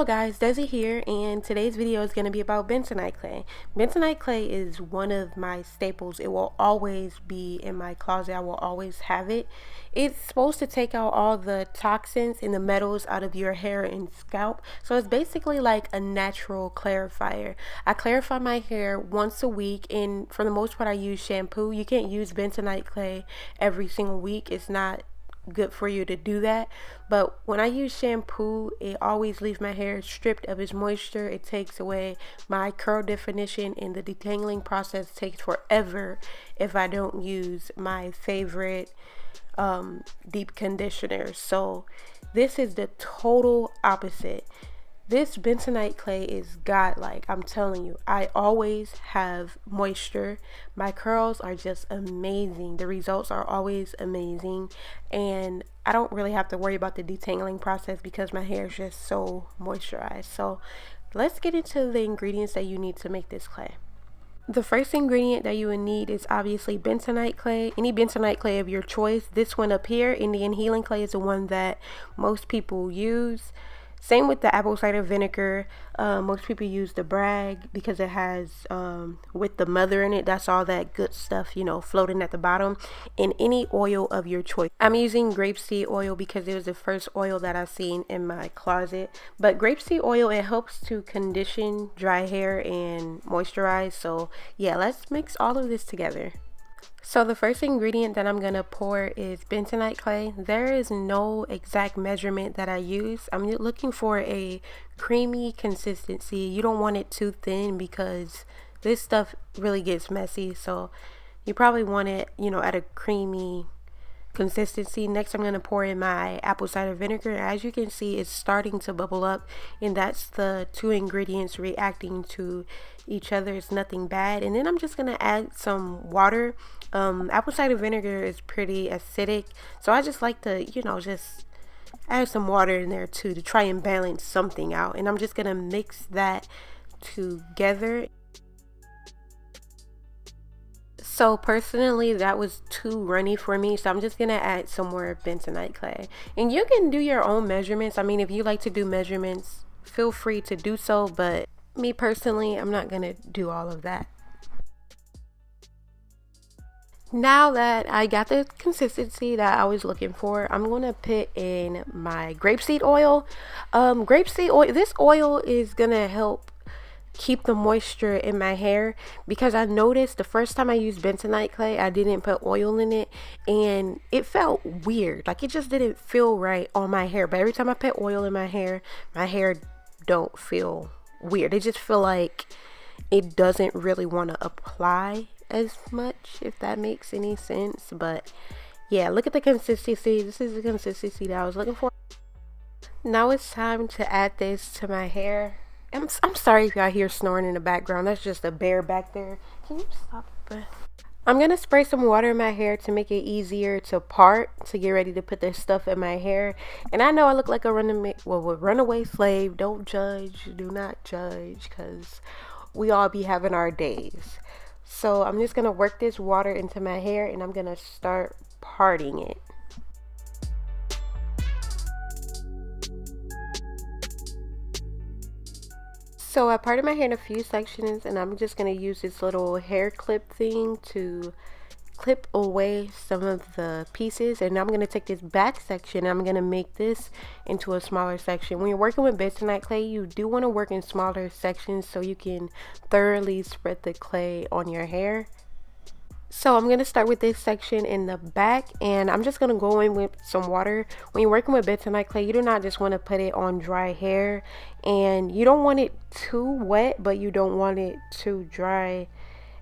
Hello guys, Desi here, and today's video is going to be about bentonite clay. Bentonite clay is one of my staples. It will always be in my closet. I will always have it. It's supposed to take out all the toxins and the metals out of your hair and scalp. So it's basically like a natural clarifier. I clarify my hair once a week, and for the most part I use shampoo. You can't use bentonite clay every single week. It's not good for you to do that, but when I use shampoo, it always leaves my hair stripped of its moisture. It takes away my curl definition, and the detangling process takes forever if I don't use my favorite deep conditioner. So this is the total opposite. This bentonite clay is godlike. I'm telling you, I always have moisture. My curls are just amazing. The results are always amazing, and I don't really have to worry about the detangling process because my hair is just so moisturized. So let's get into the ingredients that you need to make this clay. The first ingredient that you would need is obviously bentonite clay. Any bentonite clay of your choice. This one up here, Indian healing clay, is the one that most people use. Same with the apple cider vinegar. Most people use the brag because it has with the mother in it. That's all that good stuff, you know, floating at the bottom. And any oil of your choice. I'm using grapeseed oil because it was the first oil that I've seen in my closet. But grapeseed oil, it helps to condition dry hair and moisturize. So yeah, let's mix all of this together. So the first ingredient that I'm going to pour is bentonite clay. There is no exact measurement that I use. I'm looking for a creamy consistency. You don't want it too thin because this stuff really gets messy. So you probably want it, you know, at a creamy consistency. Next, I'm going to pour in my apple cider vinegar. As you can see, it's starting to bubble up, and that's the two ingredients reacting to each other. It's nothing bad. And then I'm just going to add some water. Apple cider vinegar is pretty acidic, so I just like to, you know, just add some water in there too to try and balance something out. And I'm just going to mix that together. So personally, that was too runny for me, so I'm just gonna add some more bentonite clay. And you can do your own measurements. I mean, if you like to do measurements, feel free to do so, but me personally, I'm not gonna do all of that. Now that I got the consistency that I was looking for, I'm gonna put in my grapeseed oil. Grapeseed oil, this oil is gonna help keep the moisture in my hair, because I noticed the first time I used bentonite clay, I didn't put oil in it and it felt weird. Like, it just didn't feel right on my hair. But every time I put oil in my hair don't feel weird. It just feel like it doesn't really want to apply as much, if that makes any sense. But yeah, look at the consistency. This is the consistency that I was looking for. Now it's time to add this to my hair. I'm sorry if y'all hear snoring in the background. That's just a bear back there. Can you stop? I'm gonna spray some water in my hair to make it easier to part, to get ready to put this stuff in my hair. And I know I look like a runaway slave. Don't judge. Do not judge, because we all be having our days. So I'm just gonna work this water into my hair, and I'm gonna start parting it. So I parted my hair in a few sections, and I'm just going to use this little hair clip thing to clip away some of the pieces. And I'm going to take this back section, and I'm going to make this into a smaller section. When you're working with bentonite clay, you do want to work in smaller sections so you can thoroughly spread the clay on your hair. So I'm going to start with this section in the back, and I'm just going to go in with some water. When you're working with bentonite clay, you do not just want to put it on dry hair, and you don't want it too wet, but you don't want it too dry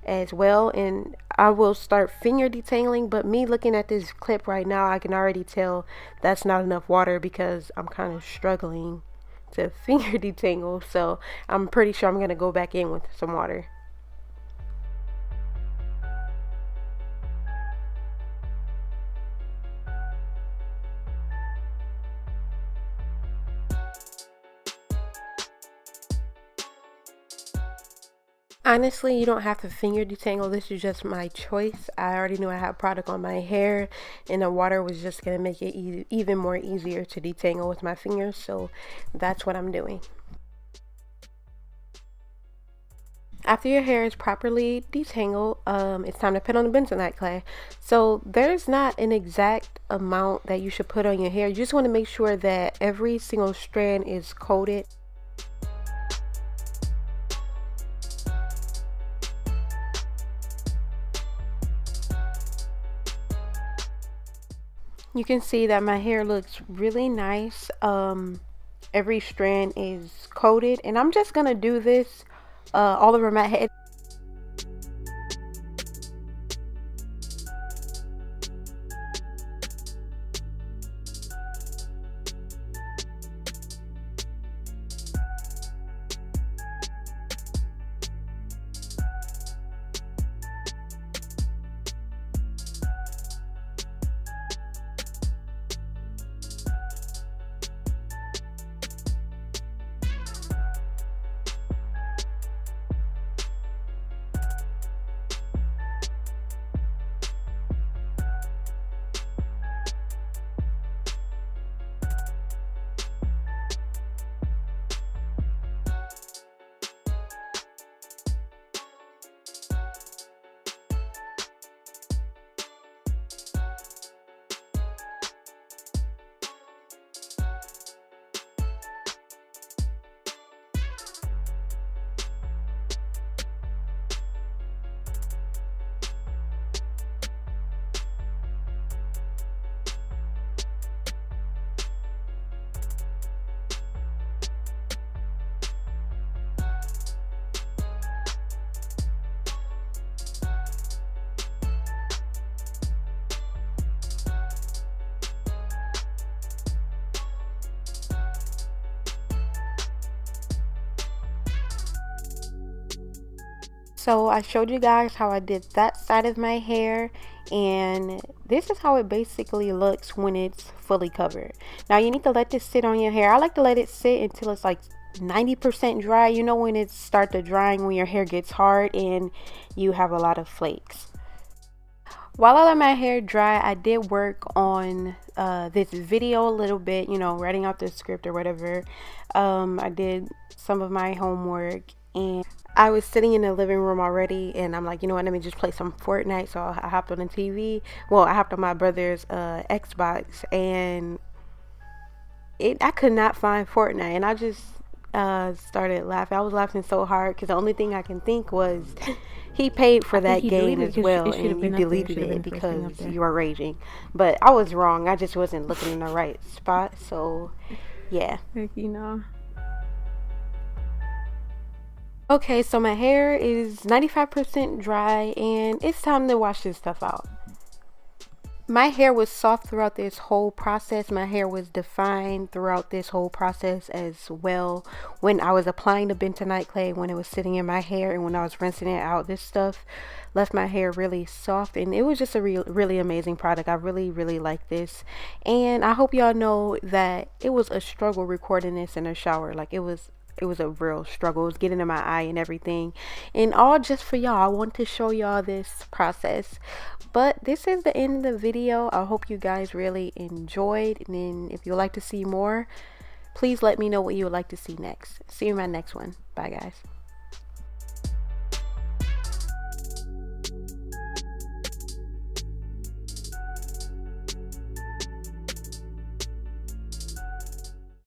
as well. And I will start finger detangling, but me looking at this clip right now, I can already tell that's not enough water because I'm kind of struggling to finger detangle. So I'm pretty sure I'm going to go back in with some water. Honestly, you don't have to finger detangle. This is just my choice. I already knew I had product on my hair, and the water was just going to make it even more easier to detangle with my fingers. So that's what I'm doing. After your hair is properly detangled, it's time to put on the bentonite clay. So there's not an exact amount that you should put on your hair. You just want to make sure that every single strand is coated. You can see that my hair looks really nice. Every strand is coated, and I'm just gonna do this all over my head. So I showed you guys how I did that side of my hair, and this is how it basically looks when it's fully covered. Now you need to let this sit on your hair. I like to let it sit until it's like 90% dry. You know when it starts to drying, when your hair gets hard and you have a lot of flakes. While I let my hair dry, I did work on this video a little bit, you know, writing out the script or whatever. I did some of my homework, and I was sitting in the living room already, and I'm like, you know what, let me just play some Fortnite. So I hopped on the TV. Well, I hopped on my brother's Xbox, and I could not find Fortnite, and I just started laughing. I was laughing so hard because the only thing I can think was he paid for that game as well, and you deleted it because you were raging. But I was wrong. I just wasn't looking in the right spot. So yeah. You know. Okay, so my hair is 95% dry, and it's time to wash this stuff out. My hair was soft throughout this whole process. My hair was defined throughout this whole process as well. When I was applying the bentonite clay, when it was sitting in my hair, and when I was rinsing it out, this stuff left my hair really soft, and it was just a really amazing product. I really like this, and I hope y'all know that it was a struggle recording this in a shower. Like it was a real struggle. It was getting in my eye and everything, and all just for y'all. I want to show y'all this process. But this is the end of the video. I hope you guys really enjoyed, and then if you'd like to see more, please let me know what you would like to see next. See you in my next one. Bye guys.